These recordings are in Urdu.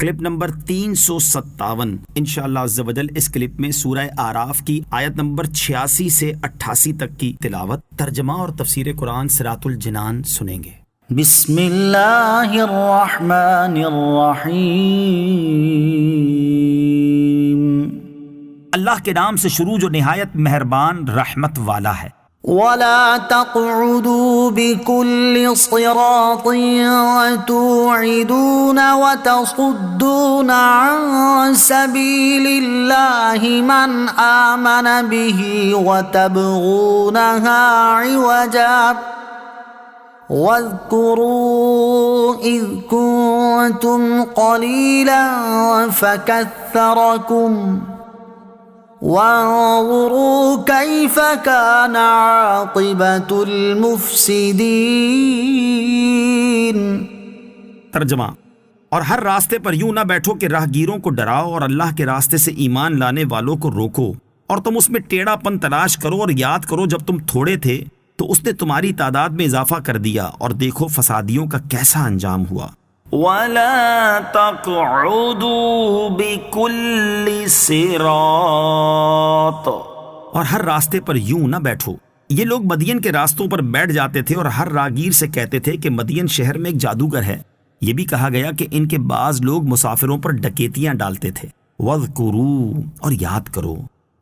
Clip number 357۔ انشاءاللہ عز و جل اس کلپ میں سورہ اعراف کی آیت نمبر 86 سے 88 تک کی تلاوت، ترجمہ اور تفسیر قرآن صراط الجنان سنیں گے۔ بسم اللہ الرحمن الرحیم۔ اللہ کے نام سے شروع جو نہایت مہربان رحمت والا ہے۔ وَلَا تَقْعُدُوا بِكُلِّ صِرَاطٍ تُوعِدُونَ وَتَصُدُّونَ عَن سَبِيلِ اللَّهِ مَنْ آمَنَ بِهِ وَتَبْغُونَهَا عِوَجًا وَاذْكُرُوا إِذْ كُنتُمْ قَلِيلًا فَكَثَّرَكُمْ وَانظُرُوا كَيْفَ كَانَ عَاقِبَةُ الْمُفْسِدِينَ۔ ترجمہ: اور ہر راستے پر یوں نہ بیٹھو کہ راہگیروں کو ڈراؤ اور اللہ کے راستے سے ایمان لانے والوں کو روکو، اور تم اس میں ٹیڑھا پن تلاش کرو اور یاد کرو جب تم تھوڑے تھے تو اس نے تمہاری تعداد میں اضافہ کر دیا، اور دیکھو فسادیوں کا کیسا انجام ہوا۔ وَلَا تَقْعُدُوا بِكُلِّ صِرَاطٍ، اور ہر راستے پر یوں نہ بیٹھو۔ یہ لوگ مدین کے راستوں پر بیٹھ جاتے تھے اور ہر راگیر سے کہتے تھے کہ مدین شہر میں ایک جادوگر ہے۔ یہ بھی کہا گیا کہ ان کے بعض لوگ مسافروں پر ڈکیتیاں ڈالتے تھے۔ وَاذْكُرُوا، اور یاد کرو،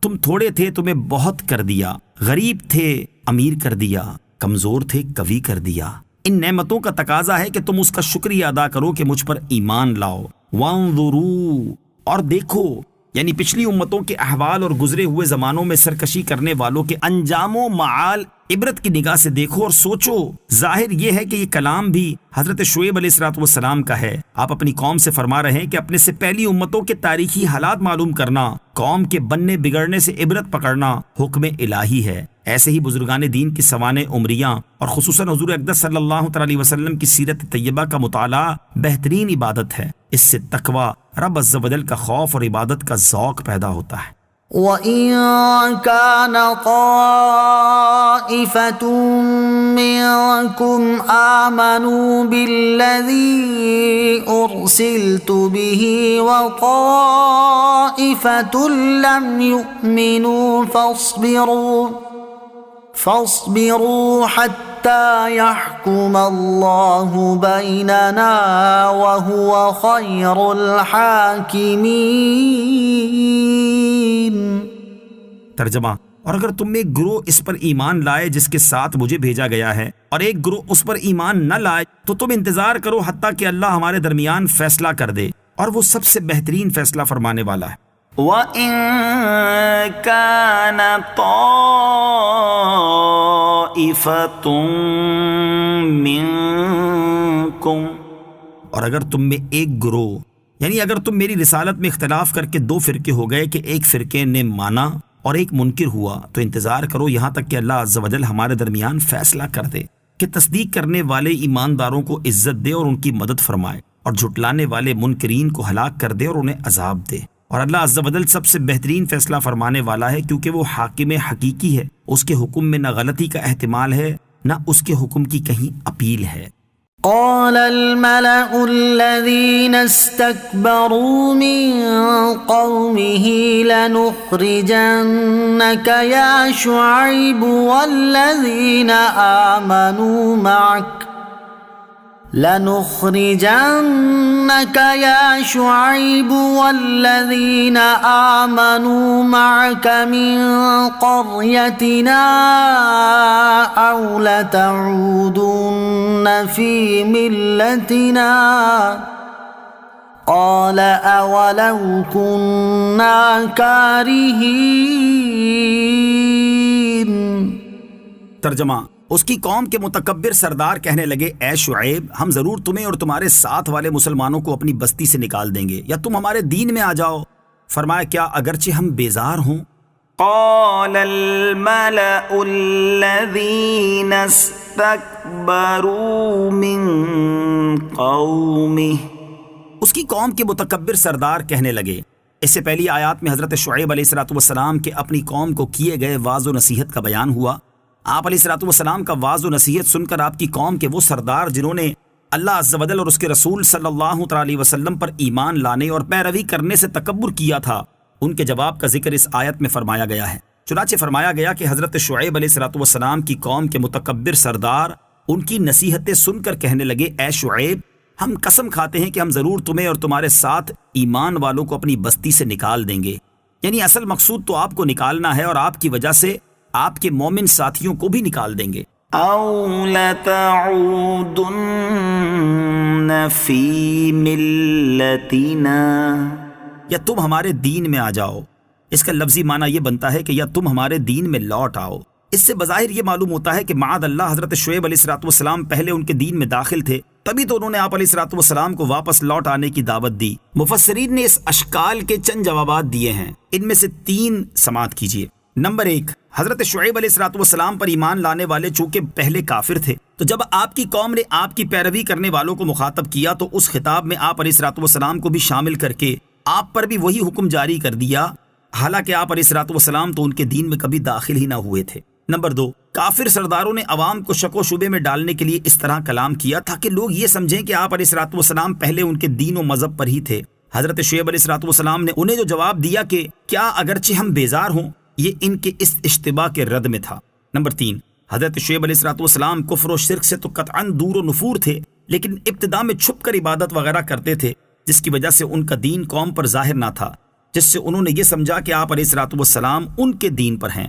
تم تھوڑے تھے تمہیں بہت کر دیا، غریب تھے امیر کر دیا، کمزور تھے قوی کر دیا۔ ان نعمتوں کا تقاضا ہے کہ تم اس کا شکریہ ادا کرو کہ مجھ پر ایمان لاؤ۔ وانظروا، اور دیکھو، یعنی پچھلی امتوں کے احوال اور گزرے ہوئے زمانوں میں سرکشی کرنے والوں کے انجام و معال عبرت کی نگاہ سے دیکھو اور سوچو۔ ظاہر یہ ہے کہ یہ کلام بھی حضرت شعیب علیہ السلام کا ہے۔ آپ اپنی قوم سے فرما رہے ہیں کہ اپنے سے پہلی امتوں کے تاریخی حالات معلوم کرنا، قوم کے بننے بگڑنے سے عبرت پکڑنا حکم الہی ہے۔ ایسے ہی بزرگان دین کی سوانح عمریاں اور خصوصاً حضور اقدس صلی اللہ علیہ وسلم کی سیرت طیبہ کا مطالعہ بہترین عبادت ہے۔ اس سے تقوی، رب عز و جل کا خوف اور عبادت کا ذوق پیدا ہوتا ہے۔ وَإِن كَانَ طَائِفَةٌ مِّنكُمْ آمَنُوا بِالَّذِي أُرْسِلْتُ بِهِ وَطَائِفَةٌ لَّمْ يُؤْمِنُوا فاصبروا حتى يحكم الله بيننا وهو خير الحاكمين۔ ترجمہ: اور اگر تم میں ایک گروہ اس پر ایمان لائے جس کے ساتھ مجھے بھیجا گیا ہے، اور ایک گروہ اس پر ایمان نہ لائے، تو تم انتظار کرو حتیٰ کہ اللہ ہمارے درمیان فیصلہ کر دے، اور وہ سب سے بہترین فیصلہ فرمانے والا ہے۔ وَإِن كَانَ طَائِفَةٌ مِّنكُمْ، اور اگر تم میں ایک گروہ، یعنی اگر تم میری رسالت میں اختلاف کر کے دو فرقے ہو گئے کہ ایک فرقے نے مانا اور ایک منکر ہوا، تو انتظار کرو یہاں تک کہ اللہ عز و جل ہمارے درمیان فیصلہ کر دے کہ تصدیق کرنے والے ایمانداروں کو عزت دے اور ان کی مدد فرمائے، اور جھٹلانے والے منکرین کو ہلاک کر دے اور انہیں عذاب دے۔ اور اللہ عز و جل سب سے بہترین فیصلہ فرمانے والا ہے، کیونکہ وہ حاکم حقیقی ہے۔ اس کے حکم میں نہ غلطی کا احتمال ہے، نہ اس کے حکم کی کہیں اپیل ہے۔ قال الملأ الذين استكبروا من قومه لنخرجنك يا شعيب والذين آمنوا معك من قريتنا أو لتعودن في ملتنا قال أولو كنا كارهين۔ ترجمہ: اس کی قوم کے متکبر سردار کہنے لگے، اے شعیب، ہم ضرور تمہیں اور تمہارے ساتھ والے مسلمانوں کو اپنی بستی سے نکال دیں گے، یا تم ہمارے دین میں آ جاؤ۔ فرمایا، کیا اگرچہ ہم بیزار ہوں؟ قال الملأ الذين استكبروا من قومه، اس کی قوم کے متکبر سردار کہنے لگے۔ اس سے پہلی آیات میں حضرت شعیب علیہ السلام کے اپنی قوم کو کیے گئے واعظ و نصیحت کا بیان ہوا۔ آپ علیہ السلام کا واعظ و نصیحت سن کر آپ کی قوم کے وہ سردار جنہوں نے اللہ عز و جل اور اس کے رسول صلی اللہ تعالی علیہ وسلم پر ایمان لانے اور پیروی کرنے سے تکبر کیا تھا، ان کے جواب کا ذکر اس آیت میں فرمایا گیا ہے۔ چنانچہ فرمایا گیا کہ حضرت شعیب علیہ السلام کی قوم کے متکبر سردار ان کی نصیحتیں سن کر کہنے لگے، اے شعیب، ہم قسم کھاتے ہیں کہ ہم ضرور تمہیں اور تمہارے ساتھ ایمان والوں کو اپنی بستی سے نکال دیں گے۔ یعنی اصل مقصود تو آپ کو نکالنا ہے اور آپ کی وجہ سے آپ کے مومن ساتھیوں کو بھی نکال دیں گے۔ أَوْ لَتَعُودُنَّ فِي مِلَّتِنَا، یا تم ہمارے دین میں آ جاؤ۔ اس کا لفظی معنی یہ بنتا ہے کہ یا تم ہمارے دین میں لوٹ آؤ۔ اس سے بظاہر یہ معلوم ہوتا ہے کہ معاذ اللہ حضرت شعیب علیہ السلام پہلے ان کے دین میں داخل تھے، تبھی تو انہوں نے آپ علیہ السلام کو واپس لوٹ آنے کی دعوت دی۔ مفسرین نے اس اشکال کے چند جوابات دیے ہیں، ان میں سے 3 سماعت کیجیے۔ نمبر 1، حضرت شعیب علیہ السلام پر ایمان لانے والے چونکہ پہلے کافر تھے، تو جب آپ کی قوم نے آپ کی پیروی کرنے والوں کو مخاطب کیا تو اس خطاب میں آپ علیہ السلام کو بھی شامل کر کے آپ پر بھی وہی حکم جاری کر دیا، حالانکہ آپ علیہ السلام تو ان کے دین میں کبھی داخل ہی نہ ہوئے تھے۔ نمبر 2، کافر سرداروں نے عوام کو شک و شبے میں ڈالنے کے لیے اس طرح کلام کیا تاکہ لوگ یہ سمجھیں کہ آپ علیہ السلام پہلے ان کے دین و مذہب پر ہی تھے۔ حضرت شعیب علیہ السلام نے انہیں جو جواب دیا کہ کیا اگرچہ ہم بیزار ہوں، یہ ان کے اس اشتباہ کے رد میں تھا۔ نمبر 3، حضرت شعیب علیہ السلام کفر و شرک سے تو قطعاً دور و نفور تھے، لیکن ابتدا میں چھپ کر عبادت وغیرہ کرتے تھے، جس کی وجہ سے ان کا دین قوم پر ظاہر نہ تھا، جس سے انہوں نے یہ سمجھا کہ آپ علیہ السلام ان کے دین پر ہیں۔